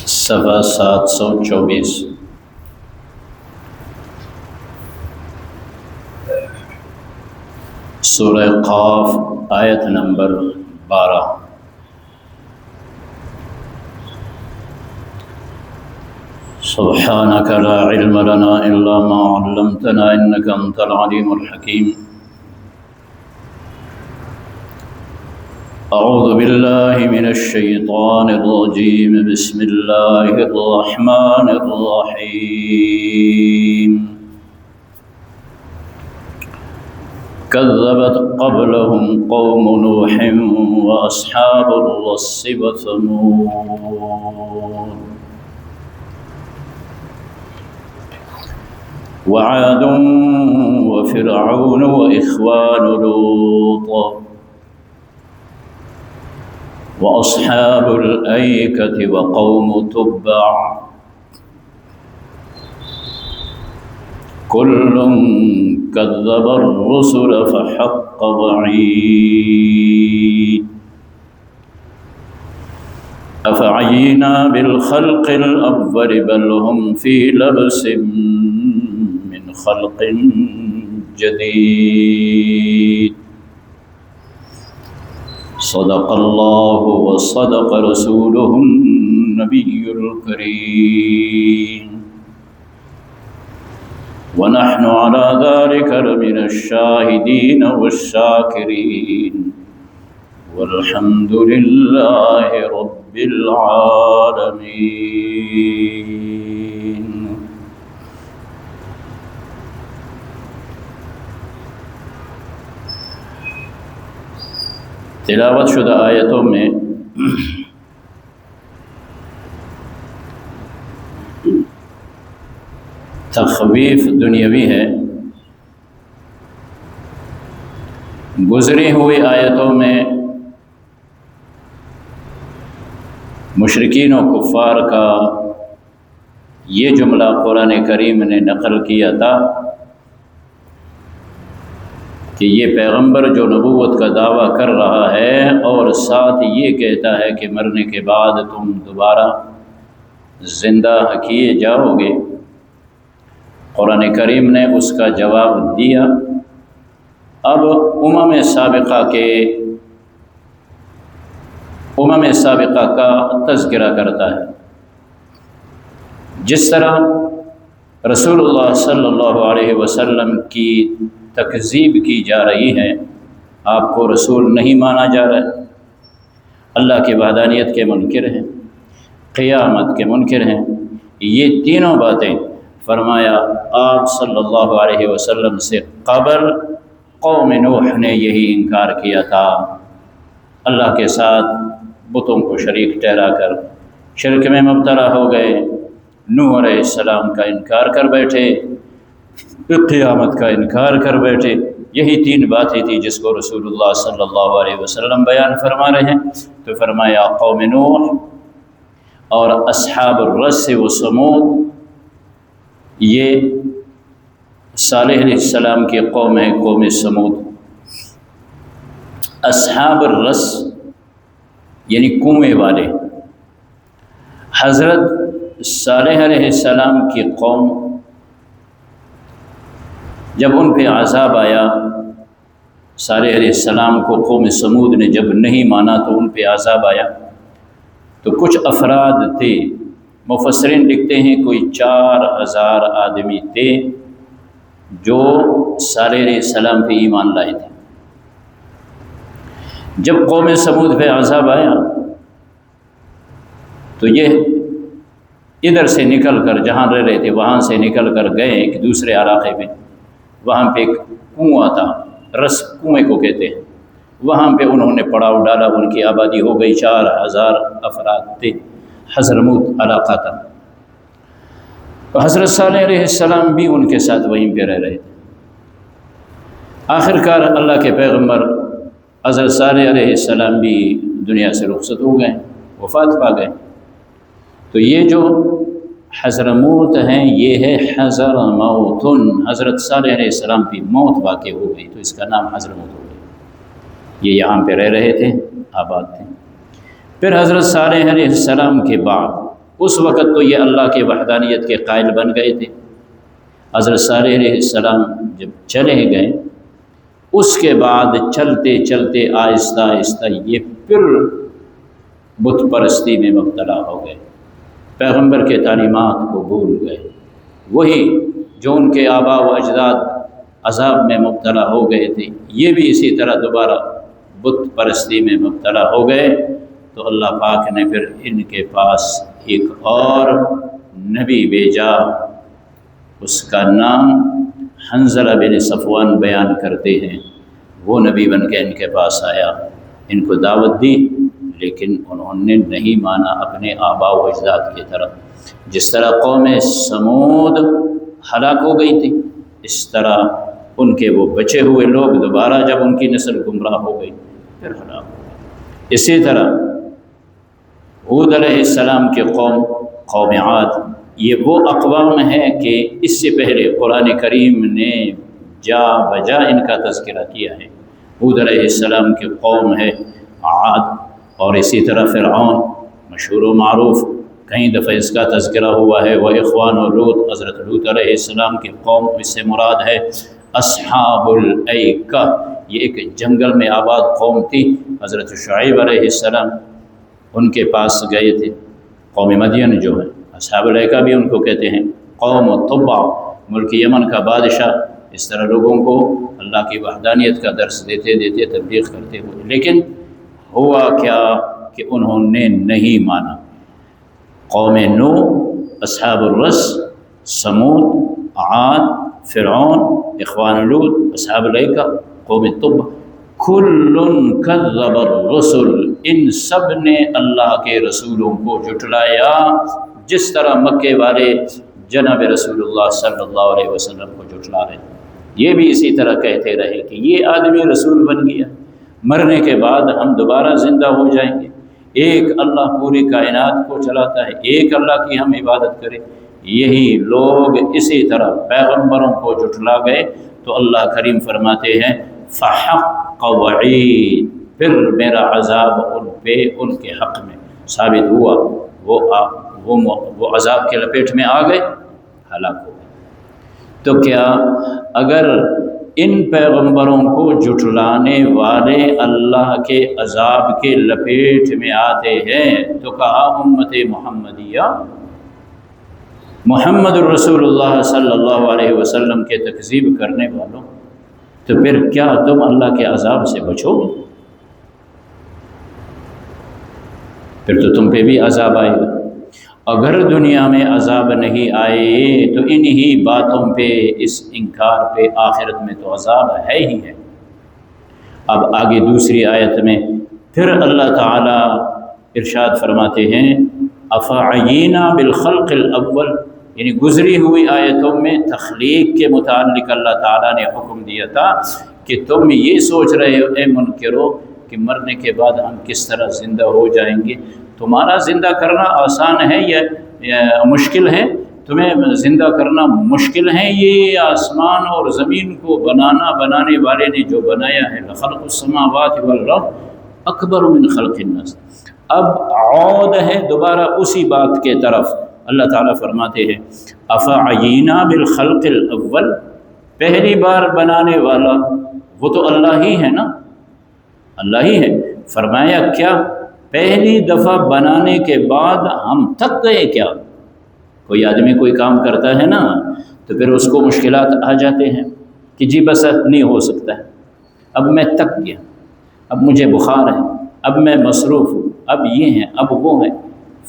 صفحہ 724 سورہ قاف آیت نمبر 12۔ سبحانك لا علم لنا إلا ما علمتنا إنك أنت العليم الحكيم۔ أعوذ بالله من الشيطان الرجيم، بسم الله الرحمن الرحيم۔ كذبت قبلهم قوم نوح وأصحاب الرس وثمود وعاد وفرعون وإخوان لوط وأصحاب الأيكة وقوم تبع كل كذب الرسل فحق وعيد أفعينا بالخلق الأول بل هم في لبس من خلق جديد۔ صدق الله وصدق رسوله النبي الكريم، ونحن على ذلك لمن الشاهدين والشاكرين، والحمد لله رب العالمين۔ تلاوت شدہ آیتوں میں تخویف دنیاوی ہے، گزری ہوئی آیتوں میں مشرکین و کفار کا یہ جملہ قرآن کریم نے نقل کیا تھا کہ یہ پیغمبر جو نبوت کا دعویٰ کر رہا ہے اور ساتھ یہ کہتا ہے کہ مرنے کے بعد تم دوبارہ زندہ کیے جاؤ گے، قرآن کریم نے اس کا جواب دیا۔ اب امم سابقہ کا تذکرہ کرتا ہے۔ جس طرح رسول اللہ صلی اللہ علیہ وسلم کی تکذیب کی جا رہی ہے، آپ کو رسول نہیں مانا جا رہا ہے، اللہ کی وحدانیت کے منکر ہیں، قیامت کے منکر ہیں، یہ تینوں باتیں فرمایا آپ صلی اللہ علیہ وسلم سے قبل قوم نوح نے یہی انکار کیا تھا، اللہ کے ساتھ بتوں کو شریک ٹھہرا کر شرک میں مبتلا ہو گئے، نوح علیہ السلام کا انکار کر بیٹھے، قیامت کا انکار کر بیٹھے۔ یہی تین باتیں تھی جس کو رسول اللہ صلی اللہ علیہ وسلم بیان فرما رہے ہیں۔ تو فرمایا قوم نوح اور اصحاب الرس و ثمود، یہ صالح علیہ السلام کی قوم ہے، قوم ثمود۔ اصحاب الرس یعنی کنویں والے، حضرت صالح علیہ السلام کی قوم، جب ان پہ عذاب آیا، صالح علیہ السلام کو قوم ثمود نے جب نہیں مانا تو ان پہ عذاب آیا، تو کچھ افراد تھے، مفسرین لکھتے ہیں کوئی 4000 آدمی تھے جو صالح علیہ السلام پہ ایمان لائے تھے۔ جب قوم ثمود پہ عذاب آیا تو یہ ادھر سے نکل کر، جہاں رہ رہے تھے وہاں سے نکل کر گئے ایک دوسرے علاقے میں، وہاں پہ ایک کنواں تھا، رس کنویں کو کہتے ہیں، وہاں پہ انہوں نے پڑاؤ ڈالا، ان کی آبادی ہو گئی، 4000 افراد تھے، حضرموت علاقہ تھا۔ حضرت صالح علیہ السلام بھی ان کے ساتھ وہیں پہ رہ رہے تھے۔ آخر کار اللہ کے پیغمبر حضرت صالح علیہ السلام بھی دنیا سے رخصت ہو گئے، وفات پا گئے۔ تو یہ جو حضرموت ہیں، یہ ہے حضرموتن، حضرت صالح علیہ السلام کی موت واقع ہو گئی تو اس کا نام حضرموت ہو گیا۔ یہ یہاں پہ رہ رہے تھے، آباد تھے۔ پھر حضرت صالح علیہ السلام کے بعد اس وقت تو یہ اللہ کے وحدانیت کے قائل بن گئے تھے۔ حضرت صالح علیہ السلام جب چلے گئے، اس کے بعد چلتے چلتے آہستہ آہستہ یہ پھر بت پرستی میں مبتلا ہو گئے، پیغمبر کے تعلیمات کو بھول گئے، وہی جو ان کے آباء و اجداد عذاب میں مبتلا ہو گئے تھے، یہ بھی اسی طرح دوبارہ بت پرستی میں مبتلا ہو گئے۔ تو اللہ پاک نے پھر ان کے پاس ایک اور نبی بھیجا، اس کا نام حنظلہ بن صفوان بیان کرتے ہیں۔ وہ نبی بن کے ان کے پاس آیا، ان کو دعوت دی، لیکن انہوں نے نہیں مانا اپنے آباء و اجداد کی طرف۔ جس طرح قوم سمود ہلاک ہو گئی تھی، اس طرح ان کے وہ بچے ہوئے لوگ دوبارہ جب ان کی نسل گمراہ ہو گئی پھر ہلاک ہو گئی۔ اسی طرح ہود علیہ السلام کے قوم عاد، یہ وہ اقوام ہے کہ اس سے پہلے قرآن کریم نے جا بجا ان کا تذکرہ کیا ہے۔ ہود علیہ السلام کی قوم ہے عاد، اور اسی طرح فرعون مشہور و معروف، کئی دفعہ اس کا تذکرہ ہوا ہے۔ وہ اخوان و لوط، حضرت لوط علیہ السلام کی قوم، اس سے مراد ہے اصحاب الایکہ، یہ ایک جنگل میں آباد قوم تھی۔ حضرت شعیب علیہ السلام ان کے پاس گئے تھے۔ قوم مدین جو ہے، اصحاب الایکہ بھی ان کو کہتے ہیں۔ قوم طبع، ملک یمن کا بادشاہ، اس طرح لوگوں کو اللہ کی وحدانیت کا درس دیتے دیتے تبلیغ کرتے ہوئے، لیکن ہوا کیا کہ انہوں نے نہیں مانا۔ قوم نو، اصحاب الرس، سمود، عاد، فرعون، اخوان لوط، اصحاب الایکہ، قوم طبع، کل کذب الرسل، ان سب نے اللہ کے رسولوں کو جھٹلایا، جس طرح مکے والے جناب رسول اللہ صلی اللہ علیہ وسلم کو جھٹلا رہے۔ یہ بھی اسی طرح کہتے رہے کہ یہ آدمی رسول بن گیا، مرنے کے بعد ہم دوبارہ زندہ ہو جائیں گے، ایک اللہ پوری کائنات کو چلاتا ہے، ایک اللہ کی ہم عبادت کریں۔ یہی لوگ اسی طرح پیغمبروں کو جھٹلا گئے تو اللہ کریم فرماتے ہیں فحق وعید، پھر میرا عذاب ان پہ ان کے حق میں ثابت ہوا، وہ عذاب کے لپیٹ میں آ گئے، ہلاک ہو گئے۔ تو کیا اگر ان پیغمبروں کو جھٹلانے والے اللہ کے عذاب کے لپیٹ میں آتے ہیں تو کہا امت محمدیہ، محمد الرسول اللہ صلی اللہ علیہ وسلم کے تکذیب کرنے والوں، تو پھر کیا تم اللہ کے عذاب سے بچو گے؟ پھر تو تم پہ بھی عذاب آئے گا۔ اگر دنیا میں عذاب نہیں آئے تو انہی باتوں پہ، اس انکار پہ آخرت میں تو عذاب ہے ہی ہے۔ اب آگے دوسری آیت میں پھر اللہ تعالیٰ ارشاد فرماتے ہیں افعینا بالخلق الاول، یعنی گزری ہوئی آیتوں میں تخلیق کے متعلق اللہ تعالیٰ نے حکم دیا تھا کہ تم یہ سوچ رہے ہو اے منکرو کہ مرنے کے بعد ہم کس طرح زندہ ہو جائیں گے۔ تمہارا زندہ کرنا آسان ہے یا مشکل ہے؟ تمہیں زندہ کرنا مشکل ہے؟ یہ آسمان اور زمین کو بنانے والے نے جو بنایا ہے، لخلق السماوات والارض اکبر من خلق الناس۔ اب عود ہے دوبارہ اسی بات کے طرف، اللہ تعالیٰ فرماتے ہیں افعینا بالخلق الاول، پہلی بار بنانے والا وہ تو اللہ ہی ہے نا، اللہ ہی ہے۔ فرمایا کیا پہلی دفعہ بنانے کے بعد ہم تھک گئے کیا؟ کوئی آدمی کوئی کام کرتا ہے نا تو پھر اس کو مشکلات آ جاتے ہیں کہ جی بس نہیں ہو سکتا ہے، اب میں تھک گیا، اب مجھے بخار ہے، اب میں مصروف ہوں، اب یہ ہیں، اب وہ ہیں۔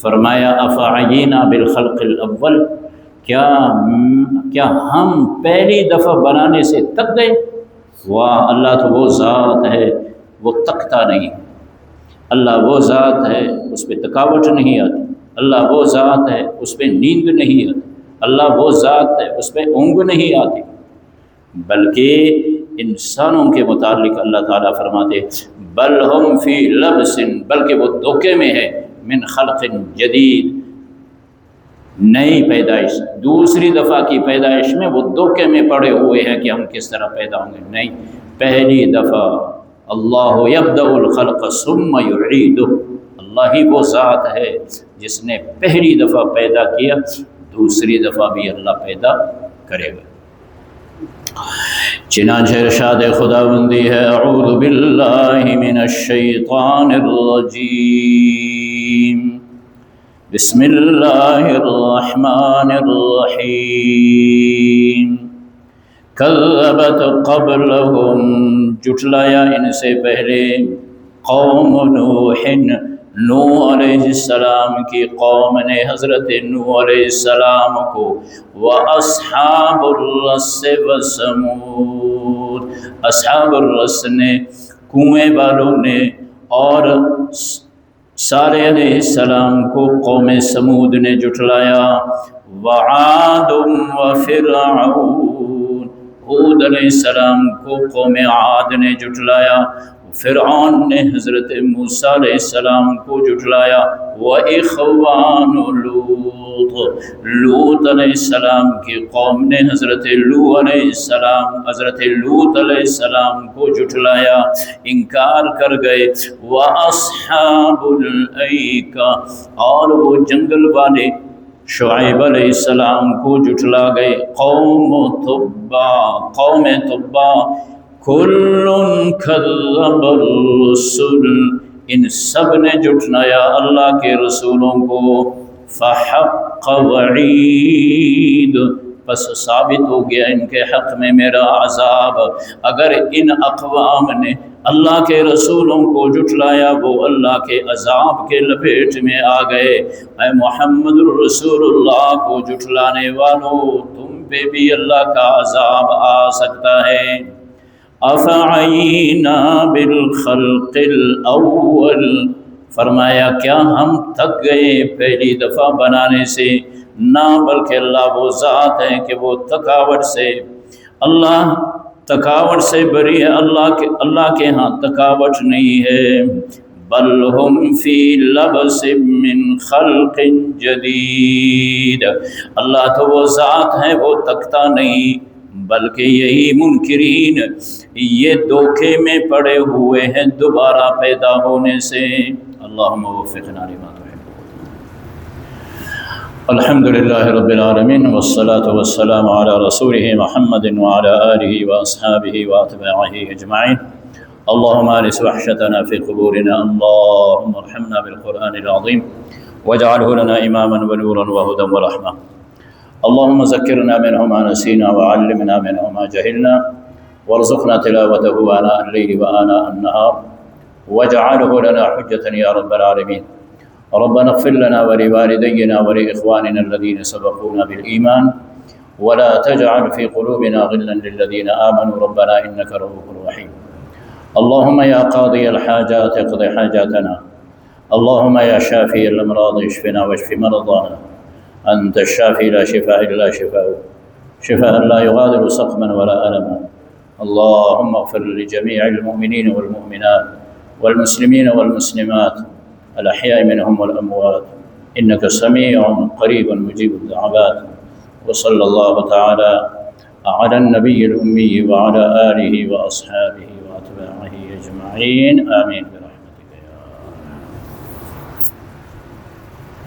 فرمایا افعینا بالخلق الاول، کیا ہم پہلی دفعہ بنانے سے تھک گئے؟ واہ، اللہ تو وہ ذات ہے وہ تھکتا نہیں، اللہ وہ ذات ہے اس پہ تھکاوٹ نہیں آتی، اللہ وہ ذات ہے اس پہ نیند نہیں آتی، اللہ وہ ذات ہے اس پہ اونگ نہیں آتی۔ بلکہ انسانوں کے متعلق اللہ تعالیٰ فرماتے بل ہم فی لبس، بلکہ وہ دھوکے میں ہے، من خلق جدید، نئی پیدائش، دوسری دفعہ کی پیدائش میں وہ دھوکے میں پڑے ہوئے ہیں کہ ہم کس طرح پیدا ہوں گے. نہیں، پہلی دفعہ اللہ یبدأ الخلق ثم یعیدہ، اللہ ہی وہ ذات ہے جس نے پہلی دفعہ پیدا کیا، دوسری دفعہ بھی اللہ پیدا کرے گا. چنانچہ ارشاد خداوندی ہے اعوذ باللہ من الشیطان الرجیم بسم اللہ الرحمن الرحیم. کذبت قبلہم، جھٹلایا ان سے پہلے، قوم نوح، نوح علیہ السلام کی قوم نے حضرت نوح علیہ السلام کو، وَأَصْحَابُ الرَّسِّ وَثَمُودَ، اصحاب الرس نے، کنویں والوں نے، اور صالح علیہ السلام کو قوم سمود نے جھٹلایا. وعاد وفرعون، ہود علیہ السلام کو قوم عاد نے جھٹلایا. فرعون نے حضرت موسیٰ علیہ السلام کو جھٹلایا. وإخوان لوط، لوط علیہ السلام کی قوم نے حضرت لوط علیہ السلام کو جھٹلایا، انکار کر گئے. وأصحاب الأيكة، اور وہ جنگل والے شعیب علیہ السلام کو جھٹلا گئے. قوم تبع، کل کذب الرسل، ان سب نے جھٹلایا اللہ کے رسولوں کو. فحق وعید، پس ثابت ہو گیا ان کے حق میں میرا عذاب. اگر ان اقوام نے اللہ کے رسولوں کو جھٹلایا، وہ اللہ کے عذاب کے لپیٹ میں آ گئے. اے محمد الرسول اللہ کو جھٹلانے والوں، تم پہ بھی اللہ کا عذاب آ سکتا ہے. افعینا بالخلق الاول، فرمایا کیا ہم تھک گئے پہلی دفعہ بنانے سے؟ نہ، بلکہ اللہ وہ ذات ہے کہ وہ تھکاوٹ سے، اللہ تھکاوٹ سے بری ہے، اللہ کے ہاں تھکاوٹ نہیں ہے. بل ہم فی لبس من خلق جدید، اللہ تو وہ ذات ہے وہ تھکتا نہیں، بلکہ یہی منکرین یہ دھوکے میں پڑے ہوئے ہیں دوبارہ پیدا ہونے سے. اللہم وفقنا لما تحب. الحمدللہ رب العالمین، والصلاة والسلام علی رسولہ محمد وعلی آلہ واصحابہ واتباعہ اجمعین. اللہم آنس وحشتنا فی قبورنا، اللہم ارحمنا بالقرآن العظیم واجعلہ لنا اماما ونورا وہدا ورحمہ. اللهم ذكرنا منه ما نسينا وعلمنا منه ما جهلنا وارزقنا تلاوته آناء الليل وآناء النهار واجعله لنا حجة يا رب العالمين. ربنا اغفر لنا ولوالدينا ولإخواننا الذين سبقونا بالإيمان ولا تجعل في قلوبنا غلا للذين آمنوا ربنا إنك رؤوف رحيم. اللهم يا قاضي الحاجات اقض حاجاتنا، اللهم يا شافي الأمراض اشفنا واشف مرضانا، أنت الشافي لا شفاء إلا شفاؤك، شفاء لا يغادر سقما ولا ألما. اللهم اغفر لجميع المؤمنين والمؤمنات والمسلمين والمسلمات الأحياء منهم والأموات، إنك سميع قريب مجيب الدعوات. وصلى الله تعالى على النبي الأمي وعلى آله وأصحابه وأتباعه أجمعين، آمين.